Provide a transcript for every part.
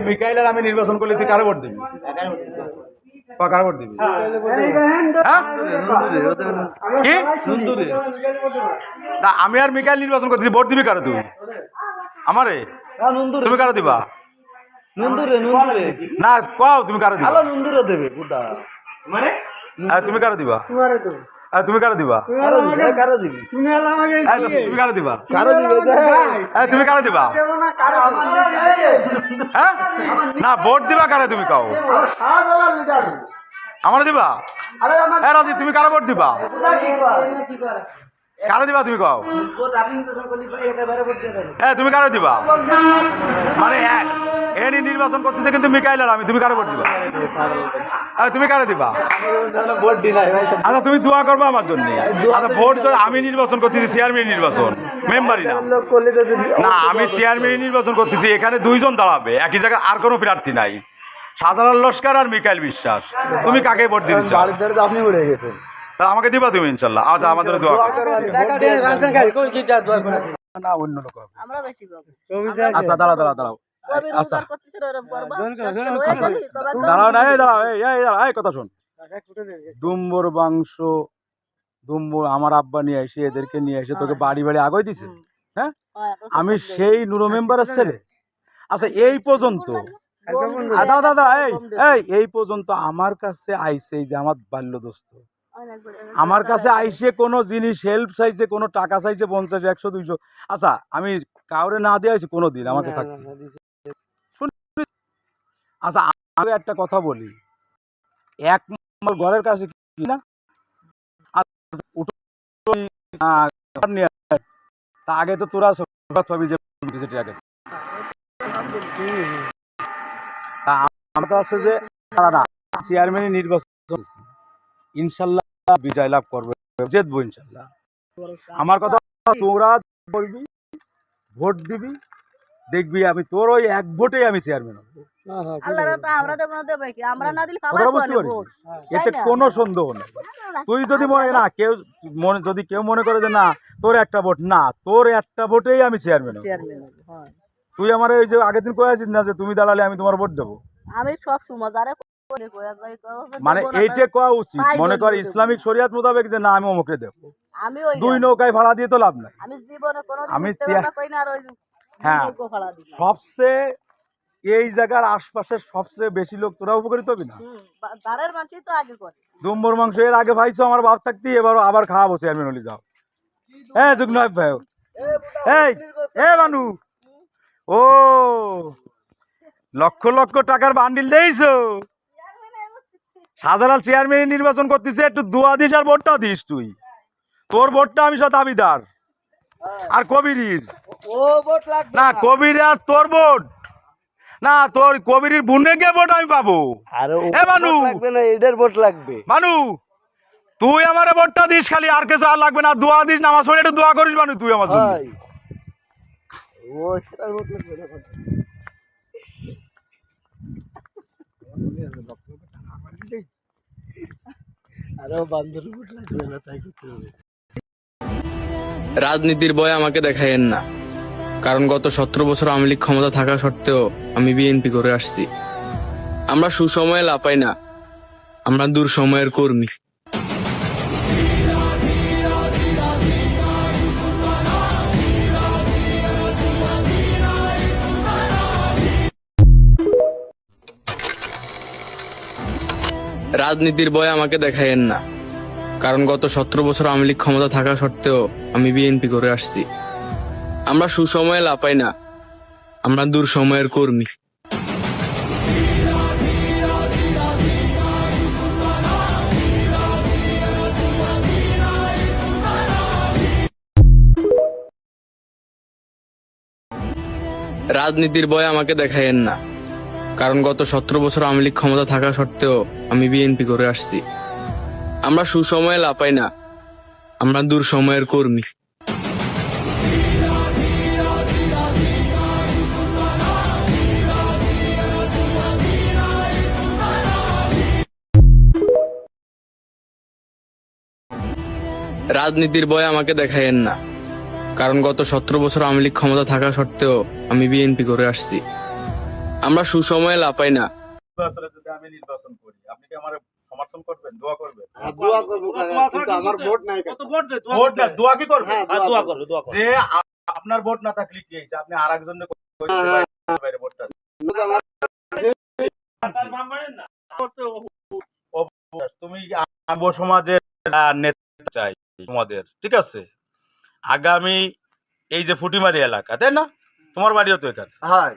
মিকাইলের আমি নির্বাচন করলে তুই কারো ভোট দিবি? কারো ভোট দিবি? কি? না, আমি আর মিকাইল নির্বাচন করতেছি, ভোট দিবি কারো তুই? আমারে? তুমি কারো দিবা? না, কও তুমি কারো দিবা? তুমি কারো দিবা? তুমি কারো দিবা? তুমি কারো দিবা? তুমি কারো দিবা? হ্যাঁ, না ভোট দিবা কারে তুমি কও? আমার দিবা? হ্যাঁ রাজি, তুমি কারো ভোট দিবা? কারো দিবা তুমি কও? হ্যাঁ, তুমি কারো দিবা? মানে এনি নির্বাচন করতেছে কিন্তু মিকাইল আর আমি, তুমি কারো ভোট দিবা? তুমি কারো দিবা? আচ্ছা, তুমি দোয়া করবো আমার জন্য। আচ্ছা, ভোট আমি নির্বাচন করতেছি, চেয়ারম্যান নির্বাচন, মেম্বারই না। না, আমি চেয়ারম্যান নির্বাচন করতেছি, এখানে দুইজন দাঁড়াবে একই জায়গায়, আর কোনো প্রার্থী নাই। সাধারণ লস্কর আর মিকাইল বিশ্বাস। তুমি কাকে ভোট দিতে চাও? আপনি উড়ে গেছেন, তাহলে আমাকে দিবা তুমি ইনশাল্লাহ? আচ্ছা, আমার জন্য দোয়া করো। না, অন্য লোক হবে। আচ্ছা, দাঁড়াও। আচ্ছা, দাঁড়াও না, এই কথা শোন। দুম্বর মাংস, দুম্বর আমার আব্বা নিয়ে এসে, এদেরকে নিয়ে এসে তোকে বাড়ি আগাই দিছে। হ্যাঁ, আমি সেই নুরো মেম্বারের ছেলে। আচ্ছা, এই পর্যন্ত দাদা এই পর্যন্ত আমার কাছে আইসে, যে আমার বাল্য দোস্ত আমার কাছে আইসে কোনো জিনিস হেল্প চাইছে, কোনো টাকা চাইছে, 50, 100, 200। আচ্ছা, আমি কাউরে না দিয়ে আইছি কোনোদিন আমাকে থাকতে? আচ্ছা, আমি একটা কথা বলি, এক নম্বর ঘরের কাছে কি না, তা আগে তো তোরা ছবি যে আগে তা আমার তো আছে যে চেয়ারম্যান নির্বাচন ইনশাল্লাহ বিজয় লাভ করবে, জিতবো ইনশাল্লাহ। আমার কথা তোরা বলবি, ভোট দিবি, দেখবি আমি তোর ওই এক ভোটেই আমি চেয়ারম্যান হবো। এতে কোনো সন্দেহ নেই। তুই যদি কেউ মনে করে যে না তোর একটা ভোট, না, তোর একটা ভোটেই আমি চেয়ারম্যান হবো। তুই আমার ওই যে আগের দিন কয়েছিস না যে তুমি দাঁড়ালে আমি তোমার ভোট দেবো? আমি সব সময় মানে এইটা কোয়া উচিত, মনে কর ইসলামিক শরিয়াত মোতাবেক যে না আমি অমুকে দেবো। দুই নৌকায় ভাড়া দিয়ে তো লাভ নাই। আমি হ্যাঁ, সবচেয়ে এই জায়গার আশপাশের সবচেয়ে বেশি লোক তোরা উপকৃত হবি না? দুম্বর মাংস এর আগে ভাইছো আমার বাপ থাকতে, এবার আবার খাওয়াবো চেয়ারম্যান হলে। যাও। হ্যাঁ, যুগনাথ ভাই, এই মানু, ও লক্ষ লক্ষ টাকার বান্ডিল দিয়েছো, শাহজালাল চেয়ারম্যান নির্বাচন করতেছে, একটু দোয়া দিস আর ভোটটা দিস। তুই তোর ভোটটা আমি সব দাবিদার। আর কবিরের না, কবির আর তোর ভোট না, তোর কবিরের বুনে গিয়ে ভোট আমি পাবো। মানু, তুই আমার ভোটটা দিস খালি, আর কিছু আর লাগবে না। দোয়া দিস, নামাজ পড়ে একটু দোয়া করিস মানু তুই আমার জন্য। রাজনীতির বয় আমাকে দেখাইয়েন না, কারণ গত 17 বছর আওয়ামী লীগ ক্ষমতা থাকা সত্ত্বেও আমি বিএনপি করে আসছি। আমরা সুসময়ে লাপাই না, আমরা দূর সময়ের কর্মী। রাজনীতির বয় আমাকে দেখাইয়েন না, কারণ গত 17 বছর আওয়ামী লীগ ক্ষমতা থাকা সত্ত্বেও আমি বিএনপি করে আসছি। আমরা সুসময়ে লাপাই না, আমরা দূর সময়ের কর্মী। রাজনীতির বয় আমাকে দেখাইয়েন না, কারণ গত 17 বছর আওয়ামী লীগ ক্ষমতা থাকা সত্ত্বেও আমি বিএনপি করে আসছি। আমরা সুসময়ে লাপাই না, আমরা দূর সময়ের কর্মী। রাজনীতির বয় আমাকে দেখাইয়েন না, কারণ গত 17 বছর আওয়ামী লীগ ক্ষমতা থাকা সত্ত্বেও আমি বিএনপি করে আসছি। আমরা সুসময়ে লাপাই না। আসলে যদি আমি নির্বাচন করি, আপনি কি আমার সমর্থন করবেন, দোয়া করবেন? দোয়া করবো কাকা, কিন্তু আমার ভোট নাই কাকা। ভোট না, দোয়া কি করবেন? হ্যাঁ, দোয়া করবো। যে আপনার ভোট না থাকলে কি হয়েছে, আপনি আর একজনের বাইরে ভোটটা দিন। তুমি যুব সমাজের নেতা চাই তোমাদের, ঠিক আছে? আগামী এই যে ফুটিমারি এলাকা, তাই না? তোমার বাড়িও তো এখানে। হয়।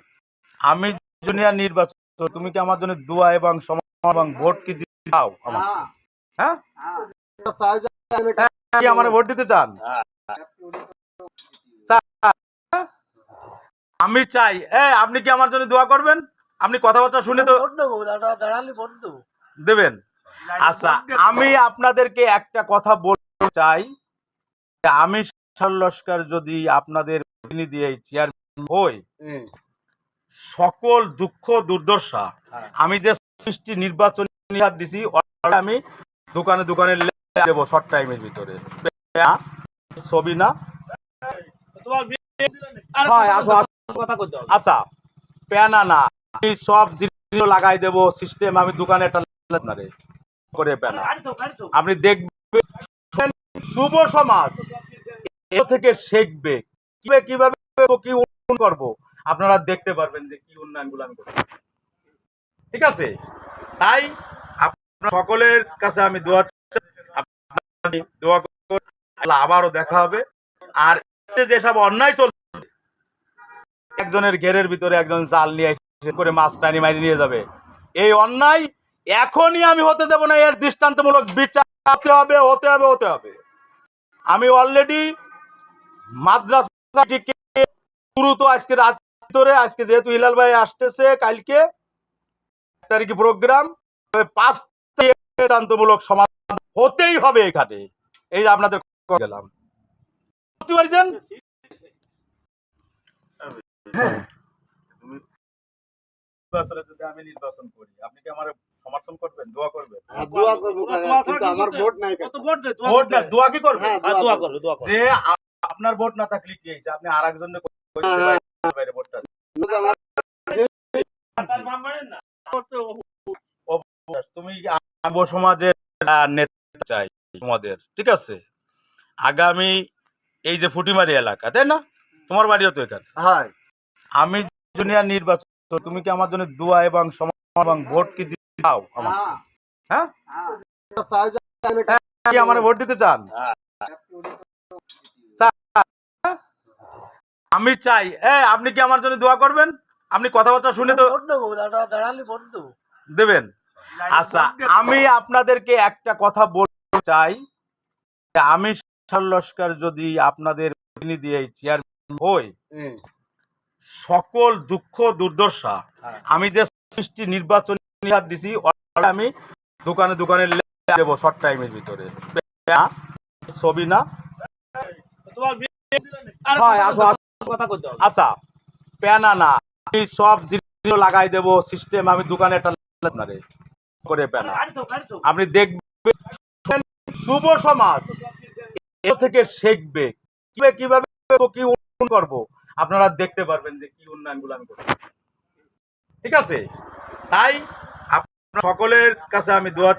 আমি জুনিয়র নির্বাচন, তুমি কি আমার জন্য দোয়া এবং সমর্থন এবং ভোট কি দাও আমার? হ্যাঁ, কি আমার ভোট দিতে চান? আমি চাই, আপনি কি আমার জন্য দোয়া করবেন? আপনি কথাবার্তা শুনে তো দেবেন। আচ্ছা, আমি আপনাদেরকে একটা কথা বলতে চাই, যে আমি লস্কর যদি আপনাদের প্রতিনিধি এই চেয়ারম্যান হই, সকল দুঃখ দুর্দশা আমি যে সৃষ্টি নির্বাচন দিছি, আমি দোকানে দোকানে দেবো শর্ট টাইমের ভিতরে। ছবি না, আচ্ছা, প্যানা না, আমি সব জিনিস লাগাই দেবো সিস্টেম, আমি দোকানে একটা করে প্যানা আপনি দেখবেন। শুভ সমাজ এ থেকে শিখবে কিভাবে কিভাবে কি উন্নয়ন করবো, আপনারা দেখতে পারবেন যে কি উন্নয়নগুলো আমি করবো, ঠিক আছে? তাই আপনার সকলের কাছে আমি দোয়া করব, আবারও দেখা হবে। আর যেসব অন্যায় চলছে, একজনের ঘেরের ভিতরে একজন জাল নিয়ে এসে করে মাছ টানি মারি নিয়ে যাবে, এই অন্যায় এখনই আমি হতে দেব না। এর দৃষ্টান্তমূলক বিচার হতে হবে, হতে হবে, হতে হবে। আমি অলরেডি মাদ্রাসাটিকে দ্রুত আজকে রাত ভিতরে, আজকে যেহেতু হিলাল ভাই আসতেছে, কালকে তারিখে প্রোগ্রাম, 5 দৃষ্টান্তমূলক সমাধান হতেই হবে এখানে। এই যে আপনাদের গেলাম, বুঝতে পারছেন? যদি আমি নির্বাচন করি, আপনি কি আমার সমর্থন করবেন, দোয়া করবেন? দোয়া করবো কাকা, কিন্তু আমার ভোট নাই কাকা। ভোট না, দোয়া কি করবেন? দোয়া করবো। যে আপনার ভোট না থাকলে কি হয়েছে, আপনি আর একজনের বাইরে ভোটটা দিন। তুমি যুব সমাজের নেতা চাই তোমাদের, ঠিক আছে? আগামী এই যে ফুটিমারি এলাকা, তাই না? তোমার বাড়িও তো এখানে। হয়। আমি জুনিয়র নির্বাচন, তুমি কি আমার জন্য দোয়া এবং সমর্থন এবং ভোট কি দাও আমার? হ্যাঁ, কি আমার ভোট দিতে চান? আমি চাই, আপনি কি আমার জন্য দোয়া করবেন? আপনি কথাবার্তা শুনে তো দেবেন। আচ্ছা, আমি আপনাদেরকে একটা কথা বলতে চাই, যে আমি লস্কর যদি আপনাদের প্রতিনিধি এই চেয়ারম্যান হই, সকল দুঃখ দুর্দশা আমি যে সৃষ্টি নির্বাচন দিছি, আমি দোকানে দোকানে দেবো শর্ট টাইমের ভিতরে। ছবি না, আচ্ছা, প্যানা না, আমি সব জিনিস লাগাই দেবো সিস্টেম, আমি দোকানে একটা করে প্যানা আপনি দেখবেন। শুভ সমাজ এ থেকে শিখবে কিভাবে কিভাবে কি উন্নয়ন করবো, আপনারা দেখতে পারবেন যে কি উন্নয়নগুলো আমি করবো, ঠিক আছে? তাই আপনার সকলের কাছে আমি দোয়া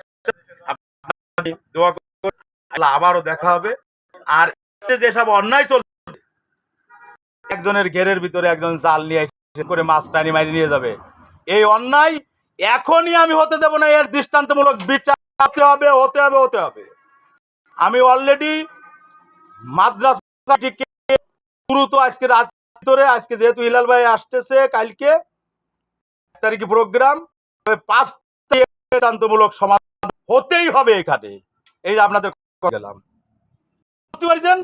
করব, আবারও দেখা হবে। আর যেসব অন্যায় চলছে, একজনের ঘেরের ভিতরে একজন জাল নিয়ে এসে করে মাছ টানি মারি নিয়ে যাবে, এই অন্যায় এখনই আমি হতে দেব না। এর দৃষ্টান্তমূলক বিচার হতে হবে, হতে হবে, হতে হবে। আমি অলরেডি মাদ্রাসাটিকে দ্রুত আজকে রাত ভিতরে, আজকে যেহেতু হিলাল ভাই আসতেছে, কালকে তারিখে প্রোগ্রাম, 5 দৃষ্টান্তমূলক সমাধান হতেই হবে এখানে। এই যে আপনাদের গেলাম, বুঝতে পারছেন?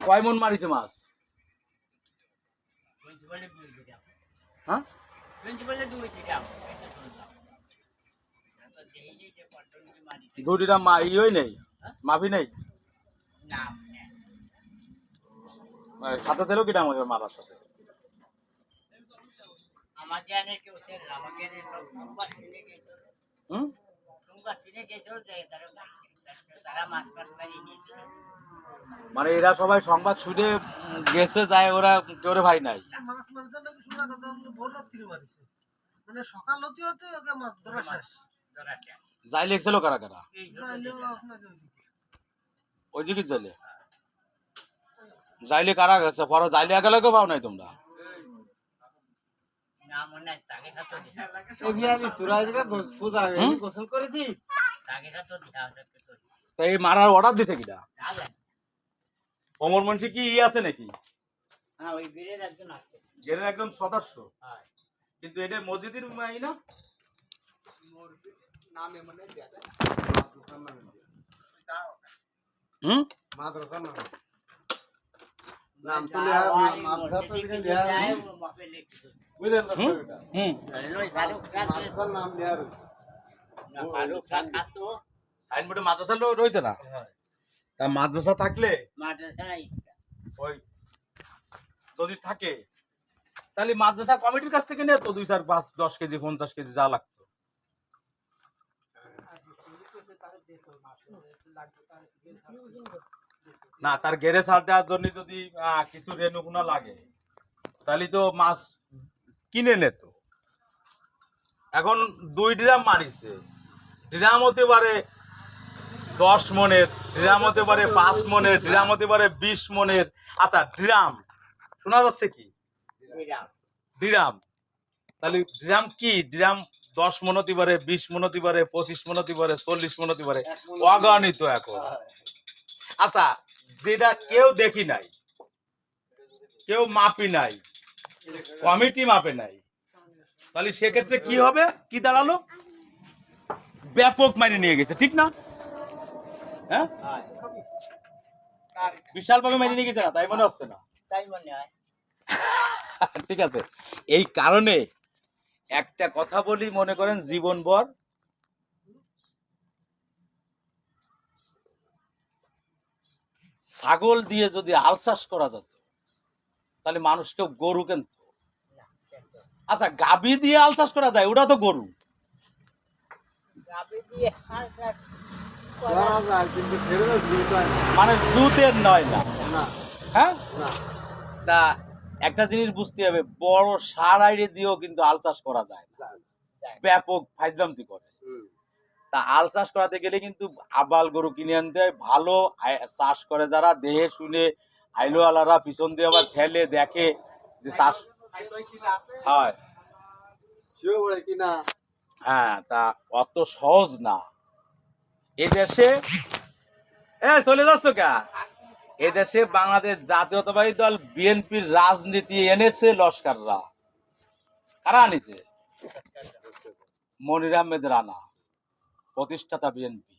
কয় মন মারিছে মাছ? হ্যাঁ, দুটিটা ইয়ে নেই, মাফি নেই। সাথে ছিল কিনা আমাকে মারার সাথে? আমাকে আনে কেউ ছিল না, আমাকে আনে সংবাদ শুনে গেছিল, হুম? সংবাদ শুনে গেছিল যে তারা মাছ মাছ মারিয়ে নিয়েছিল। মানে এরা সবাই সংবাদ শুনে গেছে, যায়, ওরা কেউ ভাই নাই। মাছ মারছে নাকি শোনা কথা, ভোর রাত্রি মারিছে, মানে সকাল হতে হতে ওকে মাছ ধরা শেষ। ধরাটা যাই লেগছিল কারা কারা? যাইলেও আপনাকে ওইদিকে যাইলে যাইলে কারা গেছে? পরে যাইলে গেলে পাও নাই তোমরা? না মনে হয় তাকে সাথে তাকে সাথে তো এই মারার অর্ডার দিছে কিনা? জানেন অমর মন্ত্রী কি আছে নাকি? হ্যাঁ ওই বীরের একজন আছে। গেরের একদম সদস্য, হ্যাঁ কিন্তু এটা মসজিদের ই না। হুম? মাদ্রাসা না নাম তো বুঝলেন? হুম। মাদ্রাসার নাম দেওয়া সাইনবোর্ডে মাদ্রাসা রয়েছে না? তা মাদ্রাসা থাকলে ওই যদি থাকে তাহলে মাদ্রাসা কমিটির কাছ থেকে নিয়ে তো 2, 4, 5, 10 কেজি 50 কেজি যা লাগতো। না তার গেরে সার দেওয়ার জন্য যদি কিছু রেণুগুনা লাগে তাহলে তো মাছ কিনে নিত। এখন 2 ড্রাম মারিছে, ড্রাম হতে পারে 10 মনের, ড্রাম হতে পারে 5 মনের, ড্রাম হতে পারে 20 মনের। আচ্ছা ড্রাম শোনা যাচ্ছে কি? ড্রাম, তাহলে ড্রাম কি? ড্রাম 10 মন হতে পারে, 20 মন হতে পারে, 25 মন হতে পারে, 40 মন হতে পারে, অগণিত। এখন আচ্ছা যেটা কেউ দেখি নাই, কেউ মাপি নাই, কমিটি মাপে নাই, তাহলে সেক্ষেত্রে কি হবে? কি দাঁড়ালো? ব্যাপক মানে নিয়ে গেছে, ঠিক না? হ্যাঁ, বিশাল ভাবে মেনে নিয়ে গেছে না, তাই মনে হচ্ছে না? তাই মনে হয়। ঠিক আছে, এই কারণে একটা কথা বলি, মনে করেন জীবনভর ছাগল দিয়ে যদি হাল চাষ করা যেত তাহলে মানুষকে গরু কেনত। আচ্ছা গাভী দিয়ে হাল চাষ করা যায়, ওটা তো গরু। গাভী দিয়ে হাল চাষ করা যায়, কিন্তু সেরকম জুত হয় না। মানে জুতের নয় না, না হ্যাঁ? না তা একটা জিনিস বুঝতে হবে, বড় সার আইড়ে দিয়েও কিন্তু হাল চাষ করা যায় না, ব্যাপক ফাইজলামতি করে। তা হাল চাষ করাতে গেলে কিন্তু আবাল গরু কিনে আনতে হয়, ভালো চাষ করে যারা, দেহে শুনে আইলো আলারা পিছন দিয়ে আবার ঠেলে দেখে যে চাষ হয়। সেও বলে কিনা হ্যাঁ, তা অত সহজ না এদেশে। চলে যাচ্ছ কে? এদেশে বাংলাদেশ জাতীয়তাবাদী দল বিএনপির রাজনীতি এনেছে লস্কররা। কারা আনিছে? মনির আহমেদ রানা, প্রতিষ্ঠাতা বিএনপি।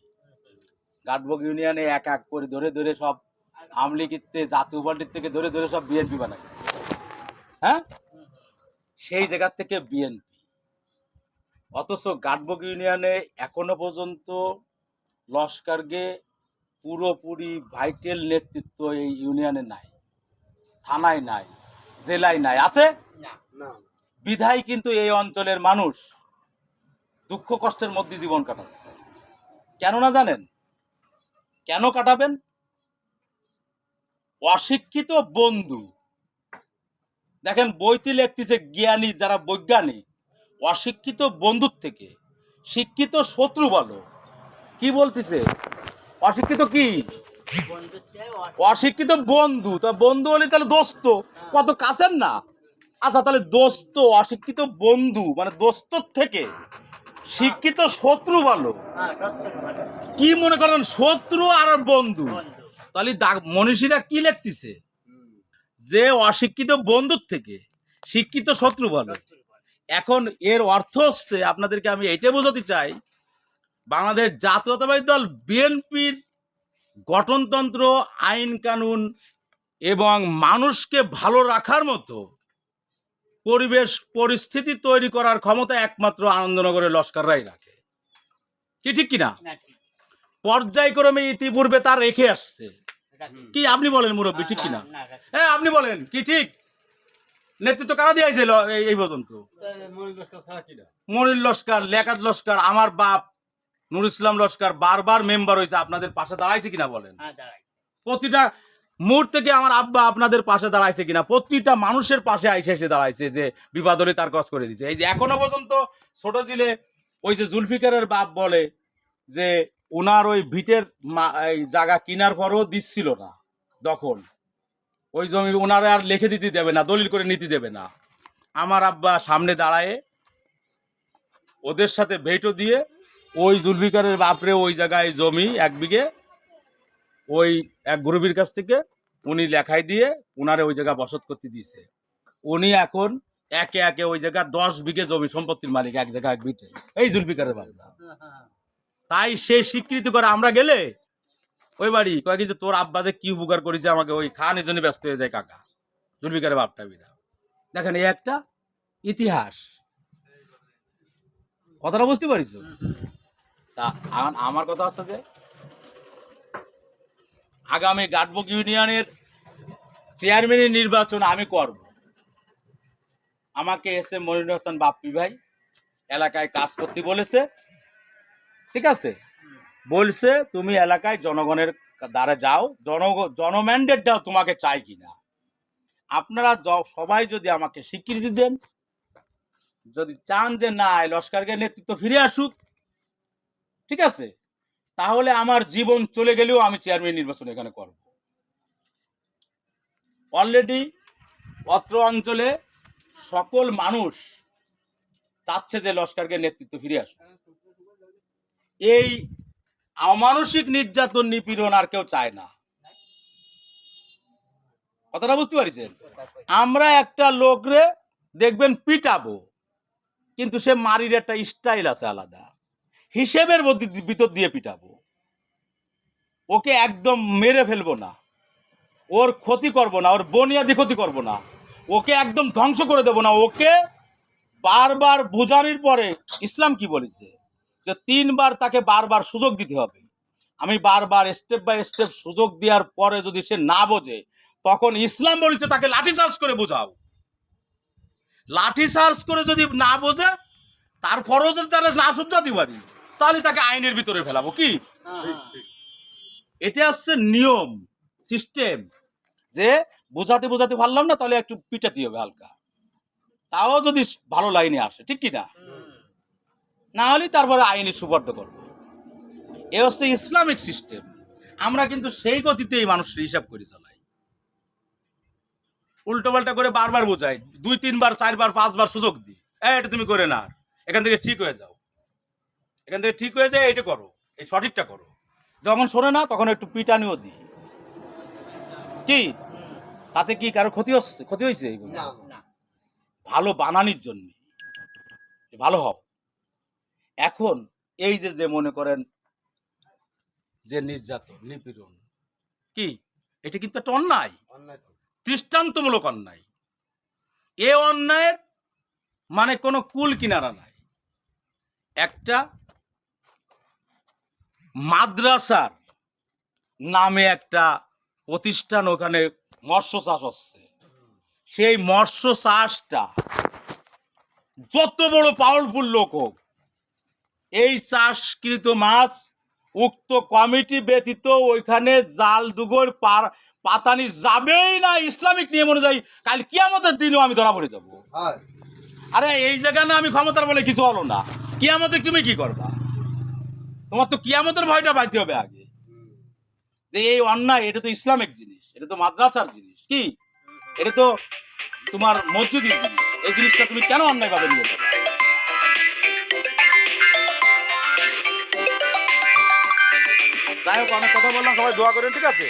গাটবগ ইউনিয়নে এক এক করে ধরে ধরে সব আমলিগিতে জাতীয় পার্টির থেকে ধরে ধরে সব বিএনপি বানাইছে। হ্যাঁ, সেই জায়গার থেকে বিএনপি। অথচ গাটবগ ইউনিয়নে এখনো পর্যন্ত লস্করকে পুরোপুরি ভাইটাল নেতৃত্ব এই ইউনিয়নে নাই, থানায় নাই, জেলায় নাই, আছে না না বিধায় কিন্তু এই অঞ্চলের মানুষ দুঃখ কষ্টের মধ্যে জীবন কাটাচ্ছে। কেন না জানেন? কেন কাটাবেন? অশিক্ষিত বন্ধু, দেখেন বইতে লিখতেছে জ্ঞানী যারা বৈজ্ঞানিক, অশিক্ষিত বন্ধুর থেকে শিক্ষিত শত্রু ভালো। কি বলতেছে? অশিক্ষিত কি? অশিক্ষিত বন্ধু। তা বন্ধু হলে তাহলে দোস্ত, কত কাছের না। আচ্ছা তাহলে দোস্ত, অশিক্ষিত বন্ধু মানে দোস্তর থেকে শিক্ষিত শত্রু ভালো। কি মনে করেন? শত্রু আর বন্ধু। তাহলে মনীষীরা কি লিখতেছে? যে অশিক্ষিত বন্ধুর থেকে শিক্ষিত শত্রু ভালো। এখন এর অর্থ হচ্ছে, আপনাদেরকে আমি এইটা বোঝাতে চাই, বাংলাদেশ জাতীয়তাবাদী দল বিএনপির গঠনতন্ত্র, আইন কানুন এবং মানুষকে ভালো রাখার মতো পরিবেশ পরিস্থিতি তৈরি করার ক্ষমতা একমাত্র আনন্দনগরের লস্কররাই রাখে। কি ঠিক কিনা? না ঠিক। পর্যায়ক্রমে ইতিপূর্বে তার রেখে আসছে। এটা কি? কি আপনি বলেন মুরব্বী, ঠিক কিনা? না, এটা কি? হ্যাঁ আপনি বলেন কি ঠিক? নেতৃত্ব কারা দিয়েছিল এই পর্যন্ত? মনির লস্কর ছাড়া কিনা? মনির লস্কর, লেকাত লস্কর, আমার বাপ নুর ইসলাম লস্কর বারবার মেম্বার হয়েছে, আপনাদের পাশে দাঁড়াইছে কিনা বলেন? হ্যাঁ, দাঁড়াই। প্রতিটা মুহূর্ত থেকে আমার আব্বা আপনাদের পাশে দাঁড়াইছে কিনা? প্রতিটা মানুষের পাশে আইসে এসে দাঁড়াইছে, যে বিপদ হলে তার কাজ করে দিছে। এই যে এখনো পর্যন্ত ছোট জিলে ওই যে জুলফিকারের বাপ বলে যে ওনার ওই ভিটের এই জায়গা কিনার পরও দিচ্ছিল না দখল, ওই জমি ওনারা আর লিখে দিতে দেবে না, দলিল করে নিতে দেবে না। আমার আব্বা সামনে দাঁড়ায় ওদের সাথে ভেটো দিয়ে ওই জুলফিকারের বাপরে ওই জায়গায় জমি 1 বিঘে ওই এক গরুবীর কাছ থেকে উনি লেখাই দিয়ে উনারে ওই জায়গা বসত করতে দিয়েছে। উনি এখন একে একে ওই জায়গা 10 বিঘে জমি সম্পত্তির মালিক, এক জায়গায় 1 বিঘে, এই জুলফিকারের বাপরা। তাই সে স্বীকৃতি করে আমরা গেলে ওই বাড়ি কয়েক যে তোর আব্বা যে কি উপকার করেছে আমাকে, ওই খানের জন্য ব্যস্ত হয়ে যায় কাকা জুলফিকারের বাপটা বিরা। দেখেন এই একটা ইতিহাস, কথাটা বুঝতে পারিস? তা আমার কথা হচ্ছে যে আগামী গাটবুক ইউনিয়নের চেয়ারম্যানের নির্বাচন আমি করব। আমাকে এস এম মনিরুল হাসান বাপ্পি ভাই এলাকায় কাজ করতে বলেছে, ঠিক আছে? বলছে তুমি এলাকায় জনগণের দ্বারা যাও, জনম্যান্ডেট দাও, তোমাকে চাই কিনা। আপনারা সবাই যদি আমাকে স্বীকৃতি দেন, যদি চান যে না লস্করকে নেতৃত্ব ফিরে আসুক, ঠিক আছে, তাহলে আমার জীবন চলে গেলেও আমি চেয়ারম্যান নির্বাচন এখানে করব। অলরেডি অত্র অঞ্চলে সকল মানুষ চাচ্ছে যে লস্করকে নেতৃত্ব ফিরে আসুক। এই অমানসিক নির্যাতন নিপীড়ন আর কেউ চায় না, কথাটা বুঝতে পারছেন? আমরা একটা লোকরে দেখবেন পিটাবো, কিন্তু সে মারির একটা স্টাইল আছে আলাদা, হিসেবের ভিতর দিয়ে পিটাবো। ওকে একদম মেরে ফেলবো না, ওর ক্ষতি করব না, ওর বুনিয়াদি ক্ষতি করব না, ওকে একদম ধ্বংস করে দেব না। ওকে বারবার বোঝানোর পরে ইসলাম কি বলেছে যে 3 বার তাকে বারবার সুযোগ দিতে হবে। আমি বারবার স্টেপ বাই স্টেপ সুযোগ দেওয়ার পরে যদি সে না বোঝে, তখন ইসলাম বলেছে তাকে লাঠি চার্জ করে বোঝাও। লাঠি চার্জ করে যদি না বোঝে, তারপরেও যদি তারা না শুধরাতে পারি, তাহলে তাকে আইনের ভিতরে ফেলাবো। কি এটা হচ্ছে নিয়ম, সিস্টেম, যে বোঝাতে বোঝাতে পারলাম না, তাহলে একটু পিটাতে হবে হালকা, তাও যদি ভালো লাইনে আসে, ঠিক কিনা? না হলে তারপরে আইনে সুবর্দ করবো। এ হচ্ছে ইসলামিক সিস্টেম। আমরা কিন্তু সেই গতিতে এই মানুষের হিসাব করে চালাই, উল্টো পাল্টা করে বারবার বোঝাই, 2, 3 বার 4 বার 5 বার সুযোগ দিই, এটা তুমি করে না, এখান থেকে ঠিক হয়ে যাও, এখান থেকে ঠিক হয়ে যায়, এটা করো, এই সঠিকটা করো। যখন শোনে না তখন একটু পিটানিও দিই। কি তাতে কি কারো ক্ষতি হচ্ছে? ক্ষতি হয়েছে? না। ভালো বানানির জন্য ভালো হও। এখন এই যে মনে করেন যে নির্যাতন নিপীড়ন, কি এটা কিন্তু একটা অন্যায়, অন্যায় তো। দৃষ্টান্তমূলক অন্যায়। এ অন্যায়ের মানে কোনো কুল কিনারা নাই। একটা মাদ্রাসার নামে একটা প্রতিষ্ঠান, ওখানে মৎস্য চাষ হচ্ছে, সেই মৎস্য চাষটা যত বড় পাওয়ারফুল লোক হোক, এই চাষকৃত মাছ উক্ত কমিটি ব্যতীত ওইখানে জাল দুগর পাতানি যাবেই না, ইসলামিক নিয়ম অনুযায়ী। কাল কিয়ামতের দিনও আমি ধরা পড়ে যাবো। হয়। আরে এই জায়গায় না আমি ক্ষমতার বলে কিছু হলো না, কিয়ামতে তুমি কি করবা? তোমার তো কিয়ামতের ভয়টা পাইতে হবে আগে, যে এই অন্যায়, এটা তো ইসলামিক জিনিস, এটা তো মাদ্রাসার জিনিস, কি এটা তো তোমার মসজিদের জিনিস, এই জিনিসটা তুমি কেন অন্যায় ভাবে নিয়ে যাবে? যাই হোক, অনেক কথা বললাম, সবাই দোয়া করেন, ঠিক আছে?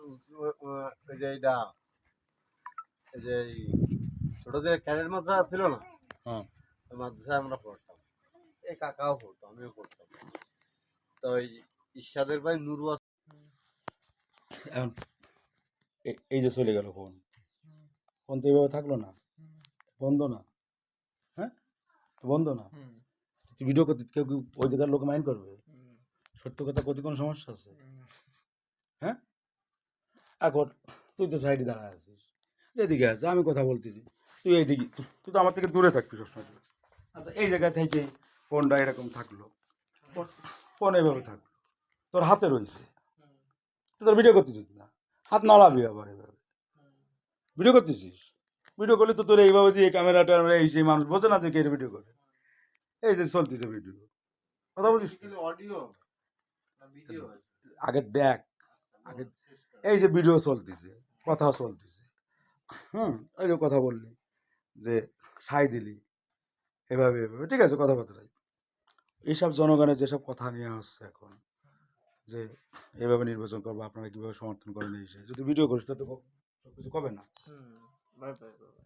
ওই যে এইটা এই যে এই ছোট যে ক্যারেট মাদ্রাসা ছিল না, হ্যাঁ ওই মাদ্রাসায় আমরা পড়তাম। এই কাকাও পড়তো, আমিও পড়তাম। তো ওই ইরশাদের ভাই নুরু এখন এই যে চলে গেল ফোন, ফোন তো এইভাবে থাকলো না, বন্ধ না, হ্যাঁ বন্ধ না, ভিডিও করতে কেউ কি ওই জায়গার লোক মাইন্ড করবে? সত্য কথা করতে কোনো সমস্যা আছে? হ্যাঁ এখন তুই তো সাইডে দাঁড়ায় আছিস, যেদিকে আছে আমি কথা বলতেছি, তুই এইদিকে, তুই তো আমার থেকে দূরে থাকবি সবসময়। আচ্ছা এই জায়গা থেকে ফোনটা এরকম থাকলো, ফোন এইভাবে থাকলো, তোর হাতে রয়েছে, তুই তোর ভিডিও করতেছিস না, হাত নাড়াবি আবার এভাবে ভিডিও করতেছিস। ভিডিও করলে তো তোর এইভাবে দিয়ে ক্যামেরা ট্যামেরা এই সেই মানুষ বোঝে না যে কে ভিডিও করে। এই যে চলতেছে ভিডিও, কথা বলিস তো? অডিও না ভিডিও? আগে দেখ, আগে এই যে ভিডিও চলতেছে, কথা চলতেছে, এই যে কথা বললি যে সাই দিলি এভাবে এভাবে, ঠিক আছে কথাবার্তাই, এইসব জনগণের যেসব কথা নিয়ে আসছে এখন, যে এভাবে নির্বাচন করবো, আপনারা কীভাবে সমর্থন করেন, এই সে যদি ভিডিও করিস তো সব কিছু কবে না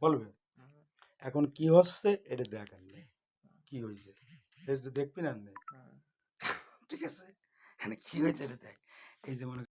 বলবে। এখন কি হচ্ছে এটা দেখ, আর নে কি হয়েছে এটা দেখবি না, নে ঠিক আছে, এখানে কি হয়েছে এটা দেখ। এই যে মনে